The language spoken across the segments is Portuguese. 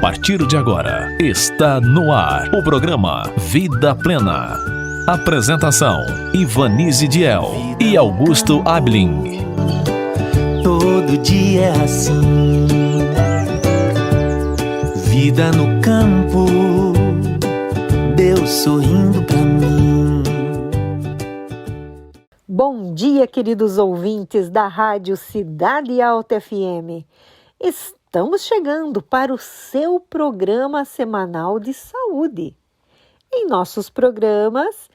partir de agora, está no ar o programa Vida Plena. Apresentação: Ivanise Diel e Augusto Ablin. Todo dia é assim, vida no campo, Deus sorrindo pra mim. Bom dia, queridos ouvintes da Rádio Cidade Alta FM. Estamos chegando para o seu programa semanal de saúde. Em nossos programas,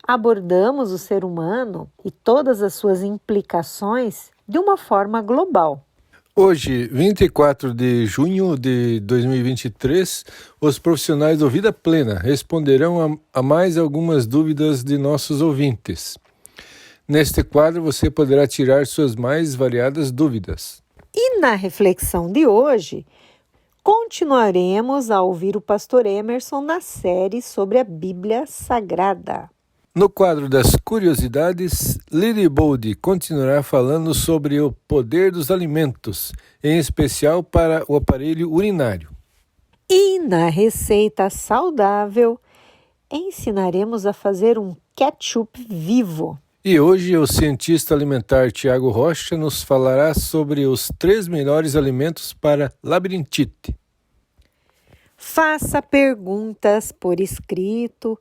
abordamos o ser humano e todas as suas implicações de uma forma global. Hoje, 24 de junho de 2023, os profissionais do Vida Plena responderão a mais algumas dúvidas de nossos ouvintes. Neste quadro, você poderá tirar suas mais variadas dúvidas. E na reflexão de hoje, continuaremos a ouvir o pastor Emerson na série sobre a Bíblia Sagrada. No quadro das curiosidades, Lily Bold continuará falando sobre o poder dos alimentos, em especial para o aparelho urinário. E na receita saudável, ensinaremos a fazer um ketchup vivo. E hoje o cientista alimentar Tiago Rocha nos falará sobre os 3 melhores alimentos para labirintite. Faça perguntas por escrito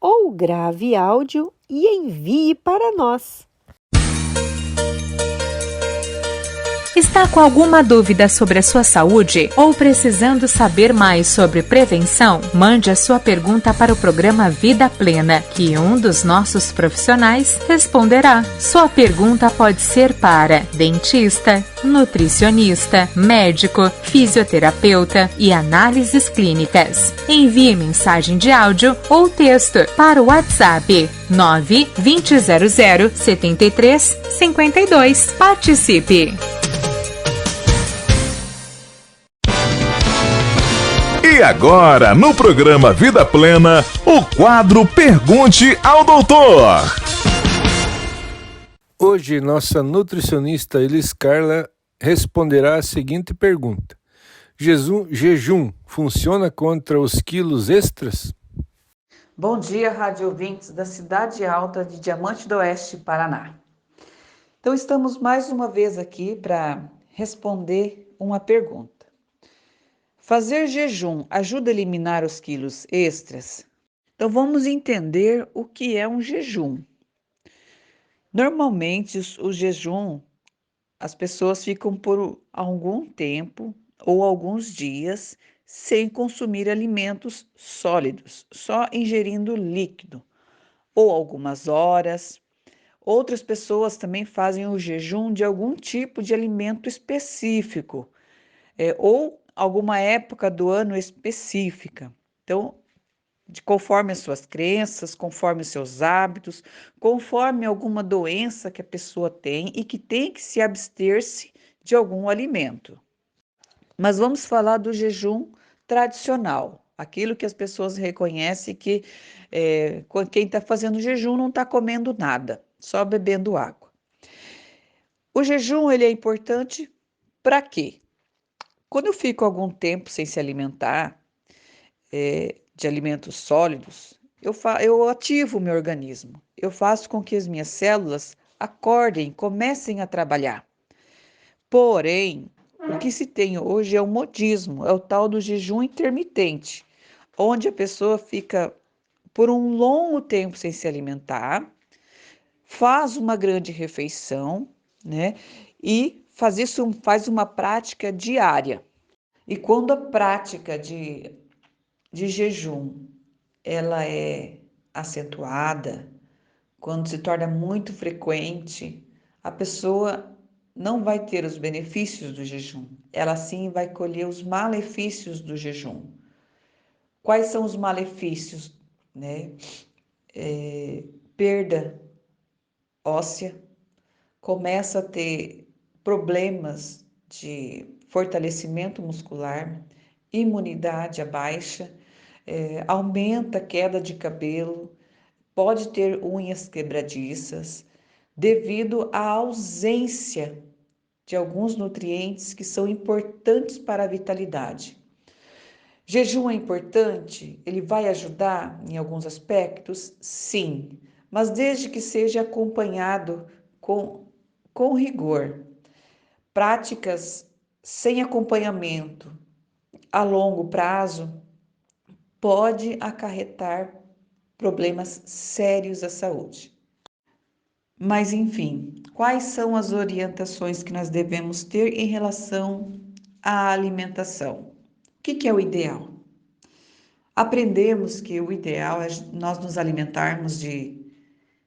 ou grave áudio e envie para nós. Está com alguma dúvida sobre a sua saúde ou precisando saber mais sobre prevenção? Mande a sua pergunta para o programa Vida Plena, que um dos nossos profissionais responderá. Sua pergunta pode ser para dentista, nutricionista, médico, fisioterapeuta e análises clínicas. Envie mensagem de áudio ou texto para o WhatsApp 92000 7352. Participe! E agora, no programa Vida Plena, o quadro Pergunte ao Doutor. Hoje, nossa nutricionista Elis Carla responderá a seguinte pergunta: jejum funciona contra os quilos extras? Bom dia, rádio ouvintes da Cidade Alta de Diamante do Oeste, Paraná. Então, estamos mais uma vez aqui para responder uma pergunta. Fazer jejum ajuda a eliminar os quilos extras? Então, vamos entender o que é um jejum. Normalmente, o jejum, as pessoas ficam por algum tempo ou alguns dias sem consumir alimentos sólidos, só ingerindo líquido, ou algumas horas. Outras pessoas também fazem o jejum de algum tipo de alimento específico, ou alguma época do ano específica. Então, conforme as suas crenças, conforme os seus hábitos, conforme alguma doença que a pessoa tem e que tem que se abster-se de algum alimento. Mas vamos falar do jejum tradicional, aquilo que as pessoas reconhecem que quem está fazendo jejum não está comendo nada, só bebendo água. O jejum ele é importante para quê? Quando eu fico algum tempo sem se alimentar de alimentos sólidos, eu ativo o meu organismo. Eu faço com que as minhas células acordem, comecem a trabalhar. Porém, o que se tem hoje é o modismo, é o tal do jejum intermitente, onde a pessoa fica por um longo tempo sem se alimentar, faz uma grande refeição, né? E faz uma prática diária. E quando a prática de jejum ela é acentuada, quando se torna muito frequente, a pessoa não vai ter os benefícios do jejum, ela sim vai colher os malefícios do jejum. Quais são os malefícios, né? Perda óssea, começa a ter problemas de fortalecimento muscular, imunidade baixa, aumenta a queda de cabelo, pode ter unhas quebradiças, devido à ausência de alguns nutrientes que são importantes para a vitalidade. Jejum é importante? Ele vai ajudar em alguns aspectos? Sim, mas desde que seja acompanhado com rigor. Práticas sem acompanhamento a longo prazo pode acarretar problemas sérios à saúde. Mas, enfim, quais são as orientações que nós devemos ter em relação à alimentação? O que é o ideal? Aprendemos que o ideal é nós nos alimentarmos de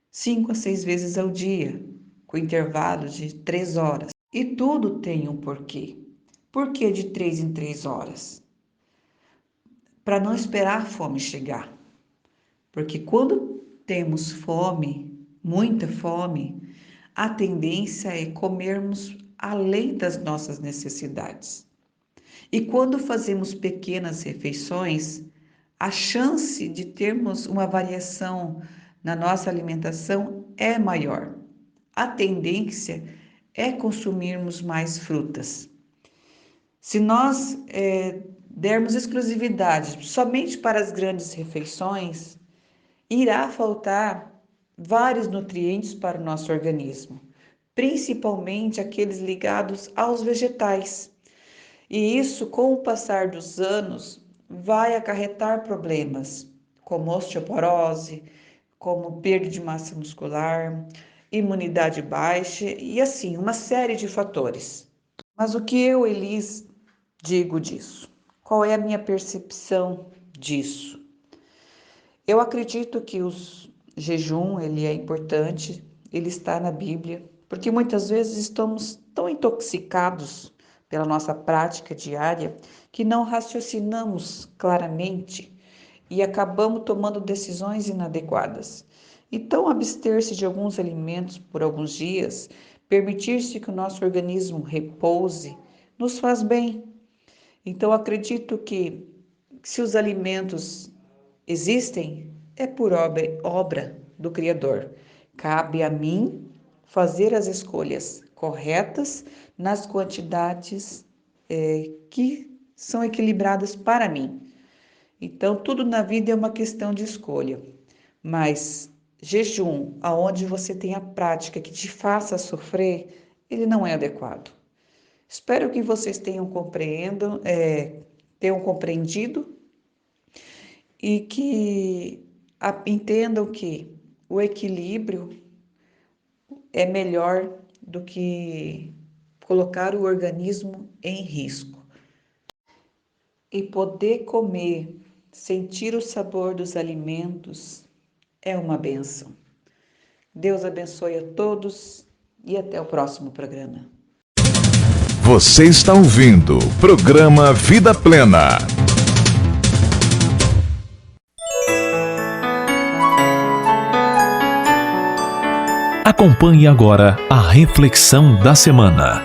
5 a 6 vezes ao dia, com intervalos de 3 horas. E tudo tem um porquê. Por que de 3 em 3 horas? Para não esperar a fome chegar. Porque quando temos fome, muita fome, a tendência é comermos além das nossas necessidades. E quando fazemos pequenas refeições, a chance de termos uma variação na nossa alimentação é maior. A tendência é consumirmos mais frutas. Se nós dermos exclusividade somente para as grandes refeições, irá faltar vários nutrientes para o nosso organismo, principalmente aqueles ligados aos vegetais. E isso, com o passar dos anos, vai acarretar problemas como osteoporose, como perda de massa muscular, imunidade baixa e assim, uma série de fatores. Mas o que eu, Elis, digo disso? Qual é a minha percepção disso? Eu acredito que o jejum, ele é importante, ele está na Bíblia, porque muitas vezes estamos tão intoxicados pela nossa prática diária que não raciocinamos claramente e acabamos tomando decisões inadequadas. Então, abster-se de alguns alimentos por alguns dias, permitir-se que o nosso organismo repouse, nos faz bem. Então, acredito que se os alimentos existem, é por obra do Criador. Cabe a mim fazer as escolhas corretas nas quantidades que são equilibradas para mim. Então, tudo na vida é uma questão de escolha. Mas jejum, aonde você tem a prática que te faça sofrer, ele não é adequado. Espero que vocês tenham compreendido e que entendam que o equilíbrio é melhor do que colocar o organismo em risco. E poder comer, sentir o sabor dos alimentos é uma bênção. Deus abençoe a todos e até o próximo programa. Você está ouvindo o programa Vida Plena. Acompanhe agora a reflexão da semana.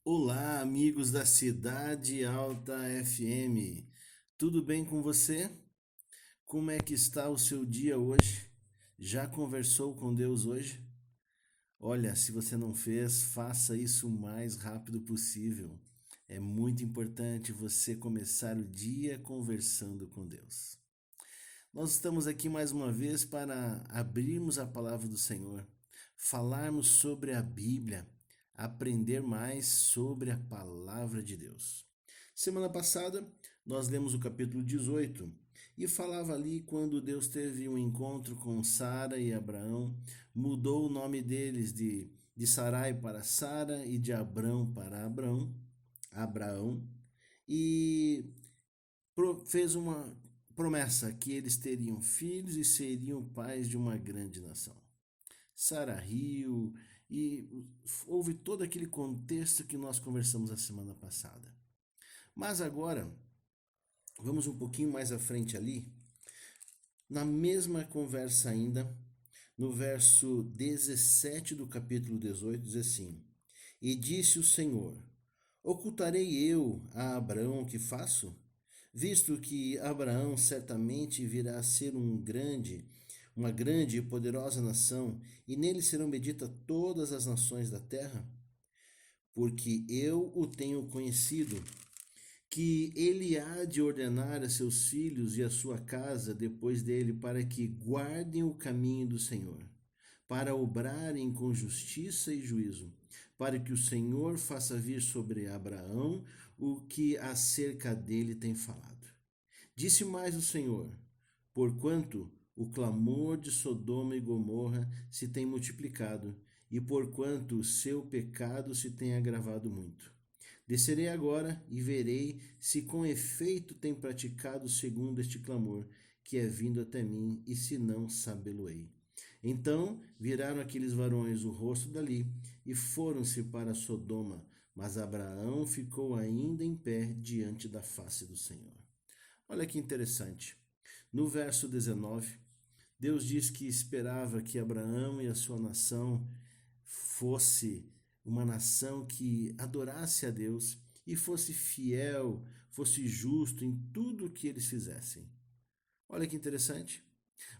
Olá, amigos da Cidade Alta FM. Tudo bem com você? Como é que está o seu dia hoje? Já conversou com Deus hoje? Olha, se você não fez, faça isso o mais rápido possível. É muito importante você começar o dia conversando com Deus. Nós estamos aqui mais uma vez para abrirmos a palavra do Senhor, falarmos sobre a Bíblia, aprender mais sobre a palavra de Deus. Semana passada, nós lemos o capítulo 18 e falava ali quando Deus teve um encontro com Sara e Abraão, mudou o nome deles de Sarai para Sara e de Abrão para Abraão, e fez uma promessa que eles teriam filhos e seriam pais de uma grande nação. Sara riu e houve todo aquele contexto que nós conversamos a semana passada. Mas agora, vamos um pouquinho mais à frente ali, na mesma conversa ainda, no verso 17 do capítulo 18, diz assim: E disse o Senhor: Ocultarei eu a Abraão o que faço? Visto que Abraão certamente virá a ser uma grande e poderosa nação, e nele serão benditas todas as nações da terra? porque eu o tenho conhecido, que ele há de ordenar a seus filhos e a sua casa depois dele para que guardem o caminho do Senhor, para obrarem com justiça e juízo, para que o Senhor faça vir sobre Abraão o que acerca dele tem falado. Disse mais o Senhor: porquanto o clamor de Sodoma e Gomorra se tem multiplicado, e porquanto o seu pecado se tem agravado muito. Descerei agora e verei se com efeito tem praticado segundo este clamor que é vindo até mim, e se não, sabê-lo-ei. Então viraram aqueles varões o rosto dali e foram-se para Sodoma, mas Abraão ficou ainda em pé diante da face do Senhor. Olha que interessante. No verso 19, Deus diz que esperava que Abraão e a sua nação fosse uma nação que adorasse a Deus e fosse fiel, fosse justo em tudo o que eles fizessem. Olha que interessante.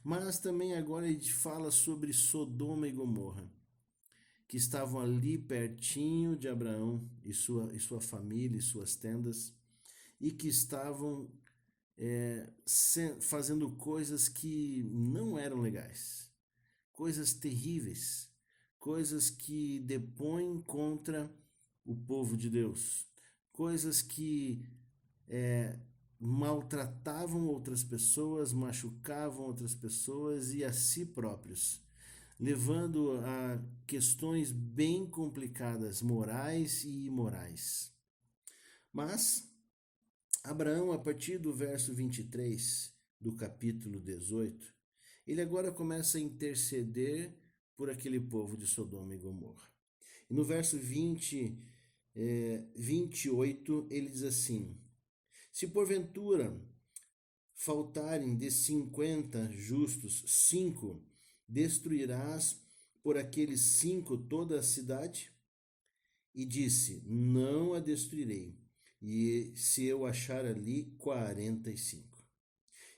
Mas também agora ele fala sobre Sodoma e Gomorra, que estavam ali pertinho de Abraão e sua família e suas tendas, e que estavam fazendo coisas que não eram legais, coisas terríveis, coisas que depõem contra o povo de Deus, coisas que maltratavam outras pessoas, machucavam outras pessoas e a si próprios, levando a questões bem complicadas, morais e imorais. Mas Abraão, a partir do verso 23 do capítulo 18, ele agora começa a interceder por aquele povo de Sodoma e Gomorra. E no verso 28, ele diz assim: se porventura faltarem de 50 justos 5, destruirás por aqueles 5 toda a cidade? E disse: não a destruirei, e se eu achar ali 45.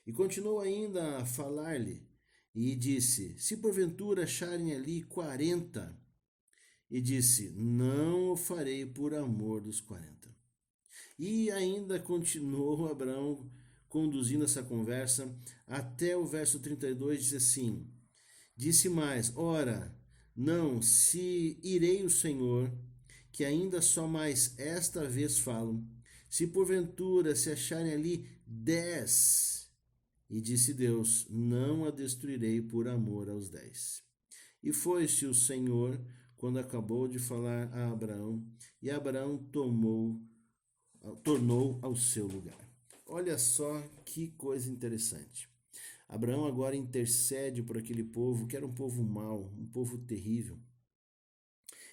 E continuou ainda a falar-lhe, e disse: se porventura acharem ali 40, e disse: não o farei por amor dos 40. E ainda continuou Abraão conduzindo essa conversa até o verso 32, diz assim: disse mais: ora, não, se irei o Senhor, que ainda só mais esta vez falo, se porventura se acharem ali 10, e disse Deus: não a destruirei por amor aos 10. E foi-se o Senhor quando acabou de falar a Abraão, e Abraão tornou ao seu lugar. Olha só que coisa interessante. Abraão agora intercede por aquele povo que era um povo mau, um povo terrível.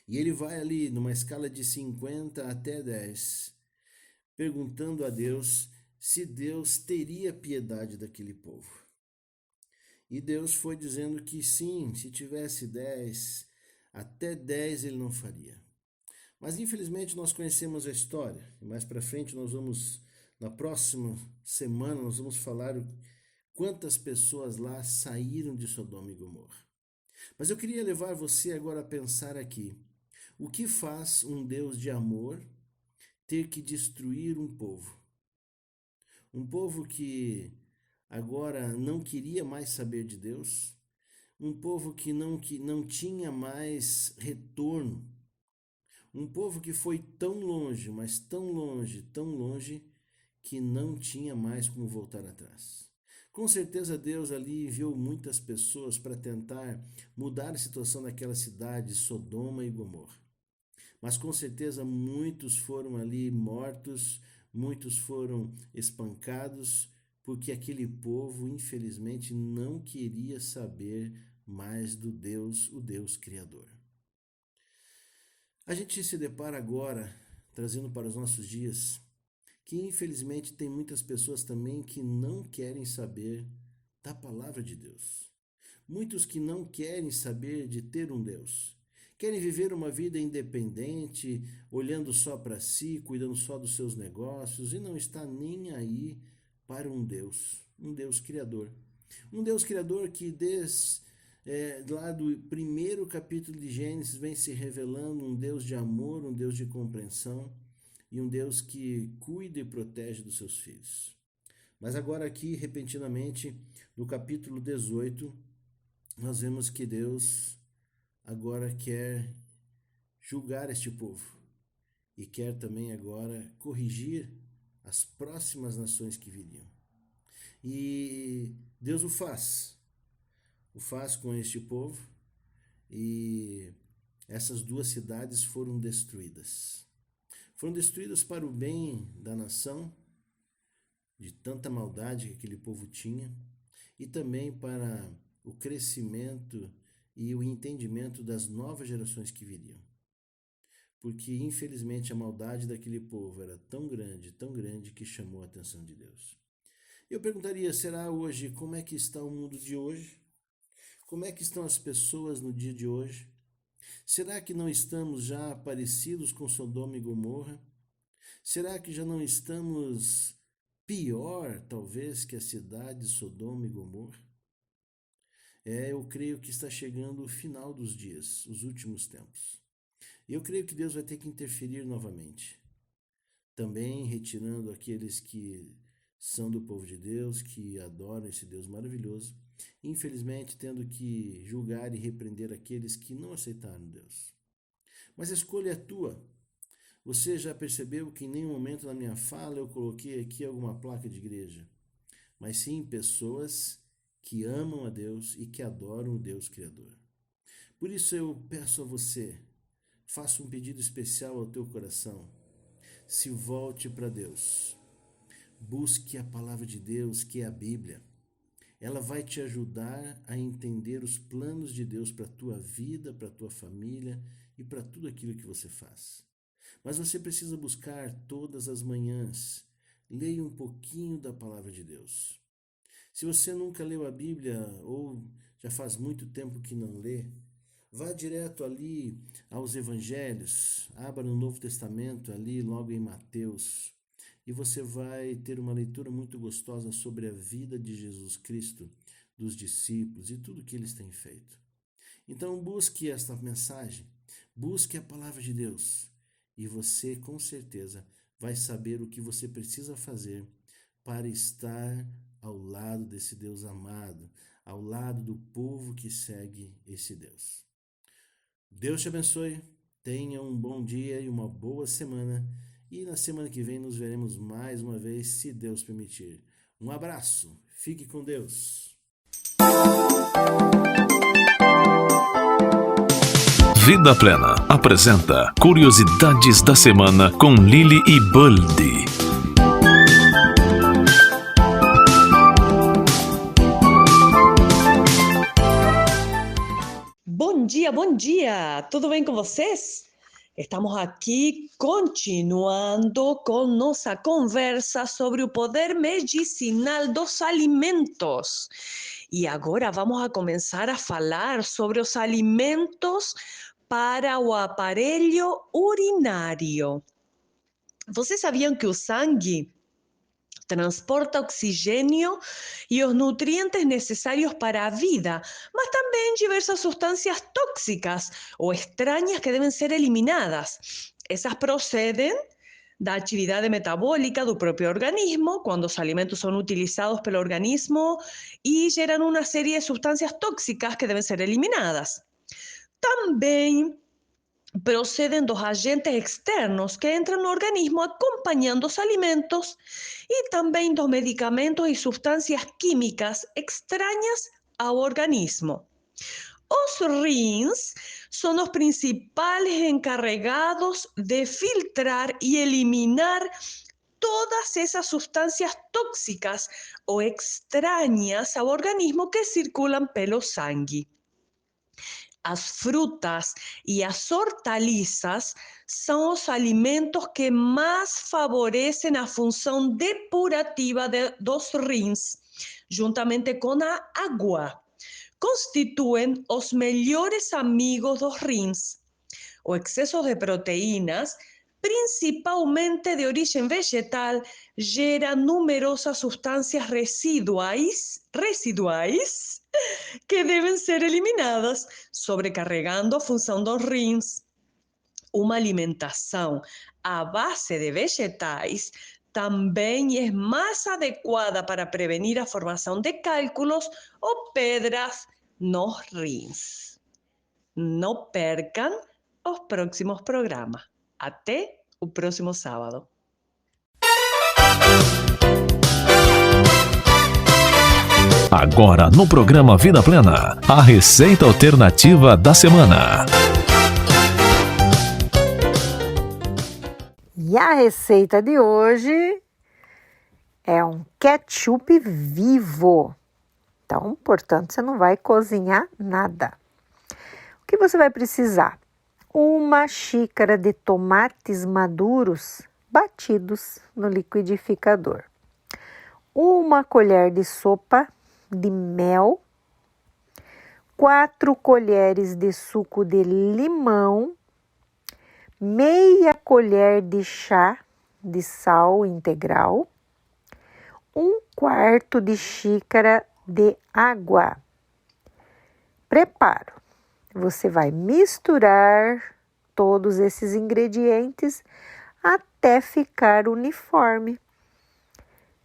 E ele vai ali numa escala de 50 até 10, perguntando a Deus se Deus teria piedade daquele povo. E Deus foi dizendo que sim, se tivesse 10, até 10 ele não faria. Mas infelizmente nós conhecemos a história, e mais para frente na próxima semana, nós vamos falar quantas pessoas lá saíram de Sodoma e Gomorra. Mas eu queria levar você agora a pensar aqui: o que faz um Deus de amor ter que destruir um povo? Um povo que agora não queria mais saber de Deus, um povo que não tinha mais retorno, um povo que foi tão longe, mas tão longe, que não tinha mais como voltar atrás. Com certeza Deus ali enviou muitas pessoas para tentar mudar a situação daquela cidade, Sodoma e Gomorra. Mas com certeza muitos foram ali mortos, muitos foram espancados, porque aquele povo, infelizmente, não queria saber mais do Deus, o Deus Criador. A gente se depara agora, trazendo para os nossos dias, que infelizmente tem muitas pessoas também que não querem saber da palavra de Deus. Muitos que não querem saber de ter um Deus. Querem viver uma vida independente, olhando só para si, cuidando só dos seus negócios e não está nem aí para um Deus Criador. Um Deus Criador que Lá do primeiro capítulo de Gênesis, vem se revelando um Deus de amor, um Deus de compreensão e um Deus que cuida e protege dos seus filhos. Mas agora aqui, repentinamente, no capítulo 18, nós vemos que Deus agora quer julgar este povo e quer também agora corrigir as próximas nações que viriam. E Deus o faz com este povo, e essas duas cidades foram destruídas. Foram destruídas para o bem da nação, de tanta maldade que aquele povo tinha, e também para o crescimento e o entendimento das novas gerações que viriam. Porque, infelizmente, a maldade daquele povo era tão grande que chamou a atenção de Deus. Eu perguntaria, será hoje, como é que está o mundo de hoje? Como é que estão as pessoas no dia de hoje? Será que não estamos já parecidos com Sodoma e Gomorra? Será que já não estamos pior, talvez, que a cidade de Sodoma e Gomorra? Eu creio que está chegando o final dos dias, os últimos tempos. E eu creio que Deus vai ter que interferir novamente. Também retirando aqueles que são do povo de Deus, que adoram esse Deus maravilhoso, infelizmente tendo que julgar e repreender aqueles que não aceitaram Deus. Mas a escolha é tua. Você já percebeu que em nenhum momento na minha fala eu coloquei aqui alguma placa de igreja, mas sim pessoas que amam a Deus e que adoram o Deus Criador. Por isso eu peço a você, faça um pedido especial ao teu coração. Se volte para Deus. Busque a palavra de Deus, que é a Bíblia. Ela vai te ajudar a entender os planos de Deus para a tua vida, para a tua família e para tudo aquilo que você faz. Mas você precisa buscar todas as manhãs. Leia um pouquinho da palavra de Deus. Se você nunca leu a Bíblia ou já faz muito tempo que não lê, vá direto ali aos Evangelhos, abra no Novo Testamento ali logo em Mateus, e você vai ter uma leitura muito gostosa sobre a vida de Jesus Cristo, dos discípulos e tudo que eles têm feito. Então busque esta mensagem, busque a palavra de Deus, e você com certeza vai saber o que você precisa fazer para estar ao lado desse Deus amado, ao lado do povo que segue esse Deus. Deus te abençoe, tenha um bom dia e uma boa semana, e na semana que vem nos veremos mais uma vez, se Deus permitir. Um abraço, fique com Deus. Vida Plena apresenta Curiosidades da Semana com Lily e Buldy. Bom dia! Tudo bem com vocês? Estamos aqui continuando com nossa conversa sobre o poder medicinal dos alimentos. E agora vamos a começar a falar sobre os alimentos para o aparelho urinário. Vocês sabiam que o sangue transporta oxigênio e os nutrientes necessários para a vida, mas também diversas substâncias tóxicas ou estranhas que devem ser eliminadas. Essas procedem da atividade metabólica do próprio organismo, quando os alimentos são utilizados pelo organismo e geram uma série de substâncias tóxicas que devem ser eliminadas. Também procedem dos agentes externos que entram no organismo acompanhando os alimentos e também dos medicamentos e substâncias químicas estranhas ao organismo. Os rins são os principais encarregados de filtrar e eliminar todas essas substâncias tóxicas ou estranhas ao organismo que circulam pelo sangue. As frutas e as hortaliças são os alimentos que mais favorecem a função depurativa dos rins, juntamente com a água. Constituem os melhores amigos dos rins. O excesso de proteínas principalmente de origem vegetal, gera numerosas substâncias residuais que devem ser eliminadas, sobrecarregando a função dos rins. Uma alimentação à base de vegetais também é mais adequada para prevenir a formação de cálculos ou pedras nos rins. Não percam os próximos programas. Até o próximo sábado. Agora no programa Vida Plena, a receita alternativa da semana. E a receita de hoje é um ketchup vivo. Então, portanto, você não vai cozinhar nada. O que você vai precisar? Uma xícara de tomates maduros batidos no liquidificador. Uma colher de sopa de mel. 4 colheres de suco de limão. Meia colher de chá de sal integral. 1/4 de xícara de água. Preparo. Você vai misturar todos esses ingredientes até ficar uniforme.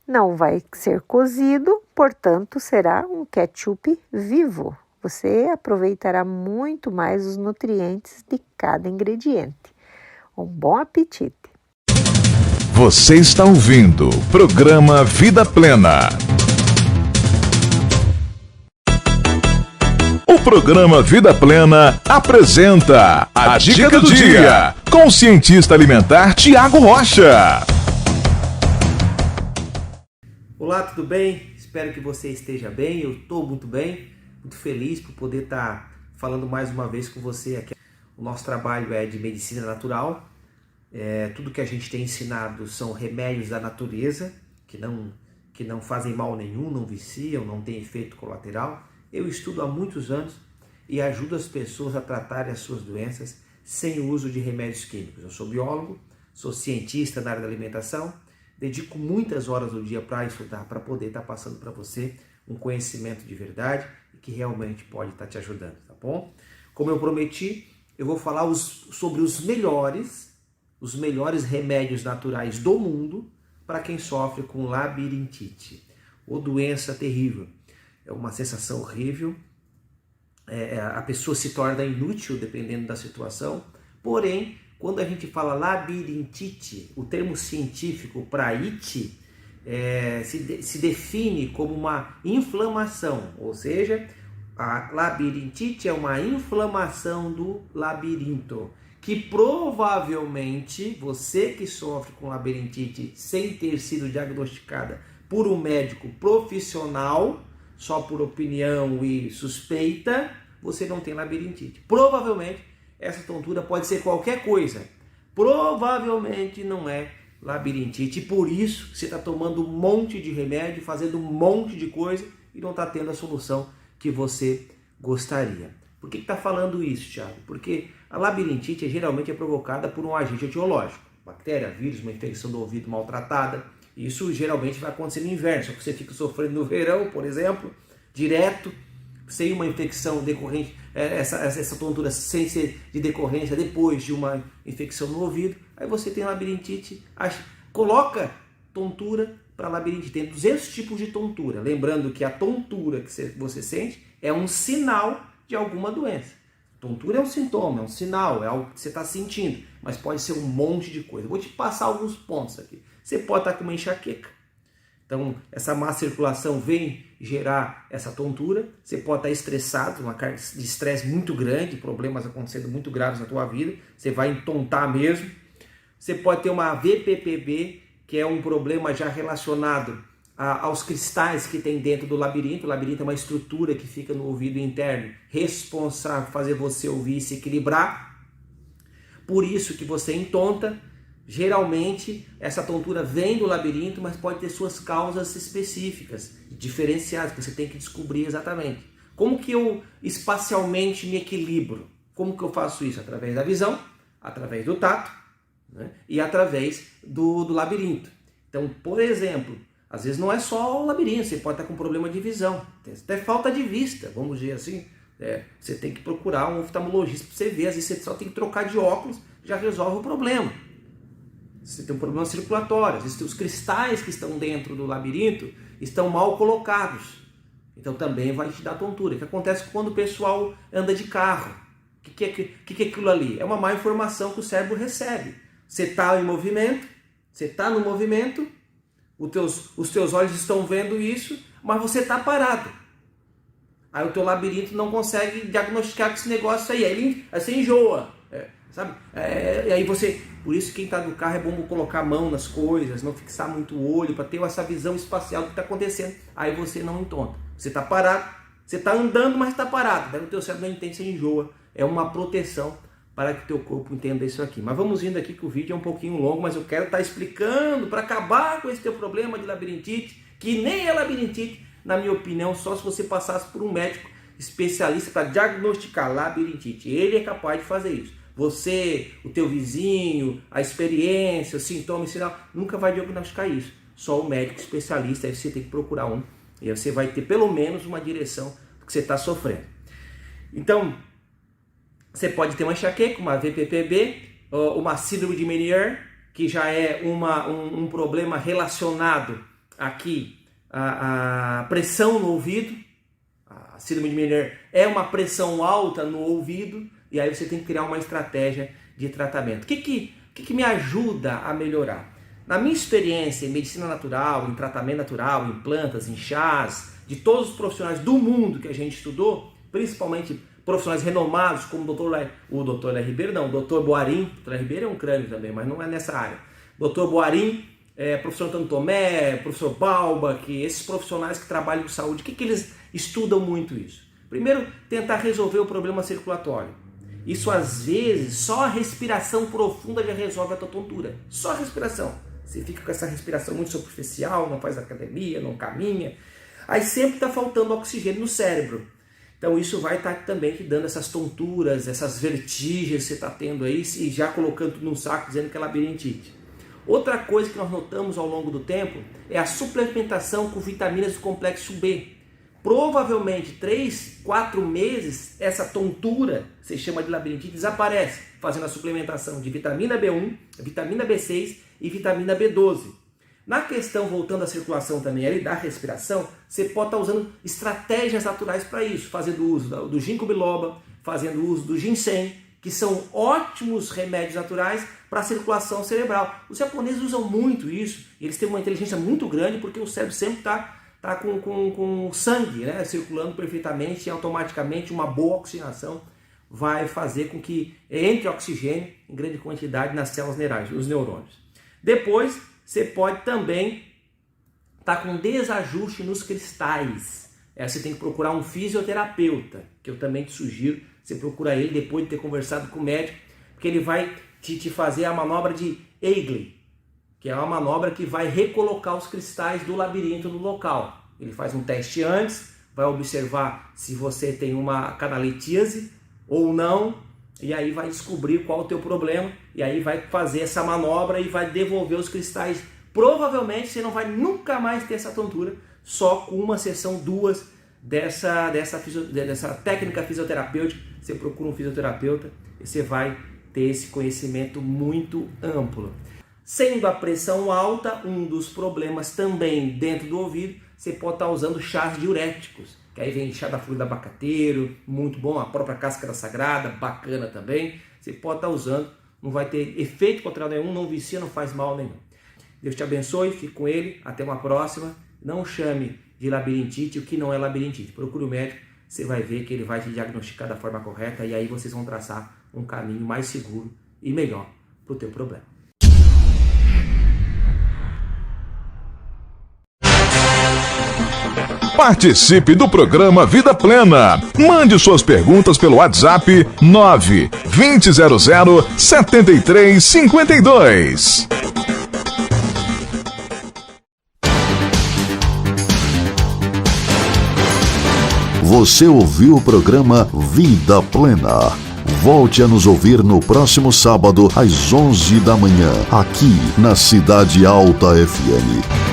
Não vai ser cozido, portanto, será um ketchup vivo. Você aproveitará muito mais os nutrientes de cada ingrediente. Um bom apetite! Você está ouvindo o programa Vida Plena. O programa Vida Plena apresenta a Dica do Dia com o cientista alimentar Tiago Rocha. Olá, tudo bem? Espero que você esteja bem. Eu estou muito bem, muito feliz por poder estar falando mais uma vez com você aqui. O nosso trabalho é de medicina natural. Tudo que a gente tem ensinado são remédios da natureza, que não fazem mal nenhum, não viciam, não têm efeito colateral. Eu estudo há muitos anos e ajudo as pessoas a tratarem as suas doenças sem o uso de remédios químicos. Eu sou biólogo, sou cientista na área da alimentação, dedico muitas horas do dia para estudar, para poder estar passando para você um conhecimento de verdade e que realmente pode estar te ajudando, tá bom? Como eu prometi, eu vou falar sobre os melhores remédios naturais do mundo para quem sofre com labirintite, ou doença terrível. É uma sensação horrível, a pessoa se torna inútil dependendo da situação, porém, quando a gente fala labirintite, o termo científico para it se define como uma inflamação, ou seja, a labirintite é uma inflamação do labirinto, que provavelmente você que sofre com labirintite sem ter sido diagnosticada por um médico profissional, só por opinião e suspeita, você não tem labirintite. Provavelmente essa tontura pode ser qualquer coisa. Provavelmente não é labirintite. E por isso você está tomando um monte de remédio, fazendo um monte de coisa e não está tendo a solução que você gostaria. Por que está falando isso, Thiago? Porque a labirintite geralmente é provocada por um agente etiológico. Bactéria, vírus, uma infecção do ouvido maltratada. Isso geralmente vai acontecer no inverno. Só que você fica sofrendo no verão, por exemplo, direto, sem uma infecção decorrente, essa tontura sem ser de decorrência depois de uma infecção no ouvido. Aí você tem labirintite, coloca tontura para labirintite. Tem 200 tipos de tontura. Lembrando que a tontura que você sente é um sinal de alguma doença. Tontura é um sintoma, é um sinal, é algo que você está sentindo, mas pode ser um monte de coisa. Eu vou te passar alguns pontos aqui. Você pode estar com uma enxaqueca. Então, essa má circulação vem gerar essa tontura. Você pode estar estressado, uma carga de estresse muito grande, problemas acontecendo muito graves na tua vida. Você vai entontar mesmo. Você pode ter uma VPPB, que é um problema já relacionado aos cristais que tem dentro do labirinto. O labirinto é uma estrutura que fica no ouvido interno, responsável por fazer você ouvir e se equilibrar. Por isso que você entonta. Geralmente, essa tontura vem do labirinto, mas pode ter suas causas específicas, diferenciadas, que você tem que descobrir exatamente. Como que eu espacialmente me equilibro? Como que eu faço isso? Através da visão, através do tato, né? E através do labirinto. Então, por exemplo, às vezes não é só o labirinto, você pode estar com problema de visão, tem até falta de vista, vamos dizer assim. Você tem que procurar um oftalmologista para você ver, às vezes você só tem que trocar de óculos, já resolve o problema. Você tem um problema circulatório, às vezes os cristais que estão dentro do labirinto estão mal colocados, então também vai te dar tontura. O que acontece quando o pessoal anda de carro? O que é aquilo ali? É uma má informação que o cérebro recebe. Você está em movimento, você está no movimento, os teus olhos estão vendo isso, mas você está parado. Aí o teu labirinto não consegue diagnosticar esse negócio aí você enjoa, sabe? E aí você, por isso quem está no carro é bom colocar a mão nas coisas, não fixar muito o olho, para ter essa visão espacial do que está acontecendo. Aí você não entonta. Você está parado, você está andando, mas está parado. Daí o teu cérebro não entende, você enjoa. É uma proteção para que o teu corpo entenda isso aqui. Mas vamos indo aqui que o vídeo é um pouquinho longo, mas eu quero estar explicando para acabar com esse teu problema de labirintite, que nem é labirintite, na minha opinião, só se você passasse por um médico especialista para diagnosticar labirintite. Ele é capaz de fazer isso. Você, o teu vizinho, a experiência, o sintoma e sinal, nunca vai diagnosticar isso. Só o médico especialista, aí você tem que procurar um. E aí você vai ter pelo menos uma direção do que você está sofrendo. Então, você pode ter uma enxaqueca, uma VPPB, uma síndrome de Meniere, que já é um problema relacionado aqui à pressão no ouvido. A síndrome de Meniere é uma pressão alta no ouvido, e aí você tem que criar uma estratégia de tratamento. O que me ajuda a melhorar? Na minha experiência em medicina natural, em tratamento natural, em plantas, em chás, de todos os profissionais do mundo que a gente estudou, principalmente profissionais renomados como o Dr. Léo Ribeiro, não, o Dr. Boarim. O Dr. Léo Ribeiro é um crânio também, mas não é nessa área. Dr. Boarim, professor Antônio Tomé, professor Balba, que esses profissionais que trabalham com saúde, o que eles estudam muito isso? Primeiro, tentar resolver o problema circulatório. Isso às vezes, só a respiração profunda já resolve a tua tontura. Só a respiração. Você fica com essa respiração muito superficial, não faz academia, não caminha. Aí sempre está faltando oxigênio no cérebro. Então isso vai estar também te dando essas tonturas, essas vertigens que você está tendo aí, e já colocando tudo num saco dizendo que é labirintite. Outra coisa que nós notamos ao longo do tempo é a suplementação com vitaminas do complexo B. Provavelmente 3, 4 meses essa tontura, que se chama de labirintite, desaparece, fazendo a suplementação de vitamina B1, vitamina B6 e vitamina B12. Na questão, voltando à circulação também, ali da respiração, você pode estar usando estratégias naturais para isso, fazendo uso do ginkgo biloba, fazendo uso do ginseng, que são ótimos remédios naturais para a circulação cerebral. Os japoneses usam muito isso, eles têm uma inteligência muito grande porque o cérebro sempre está com sangue, né, circulando perfeitamente, e automaticamente uma boa oxigenação vai fazer com que entre oxigênio em grande quantidade nas células neurais, os neurônios. Depois, você pode também estar com desajuste nos cristais. Você tem que procurar um fisioterapeuta, que eu também te sugiro. Você procura ele depois de ter conversado com o médico, porque ele vai te fazer a manobra de Egli, que é uma manobra que vai recolocar os cristais do labirinto no local. Ele faz um teste antes, vai observar se você tem uma canalitíase ou não, e aí vai descobrir qual é o teu problema, e aí vai fazer essa manobra e vai devolver os cristais. Provavelmente você não vai nunca mais ter essa tontura, só com uma sessão, 2 dessa técnica fisioterapêutica. Você procura um fisioterapeuta e você vai ter esse conhecimento muito amplo. Sendo a pressão alta um dos problemas também dentro do ouvido, você pode estar usando chás diuréticos, que aí vem chá da folha do abacateiro, muito bom, a própria cáscara sagrada, bacana também. Você pode estar usando, não vai ter efeito contrário nenhum, não vicia, não faz mal nenhum. Deus te abençoe, fique com ele, até uma próxima. Não chame de labirintite o que não é labirintite. Procure o médico, você vai ver que ele vai te diagnosticar da forma correta, e aí vocês vão traçar um caminho mais seguro e melhor para o teu problema. Participe do programa Vida Plena. Mande suas perguntas pelo WhatsApp 920007352. Você ouviu o programa Vida Plena. Volte a nos ouvir no próximo sábado, às 11 da manhã, aqui na Cidade Alta FM.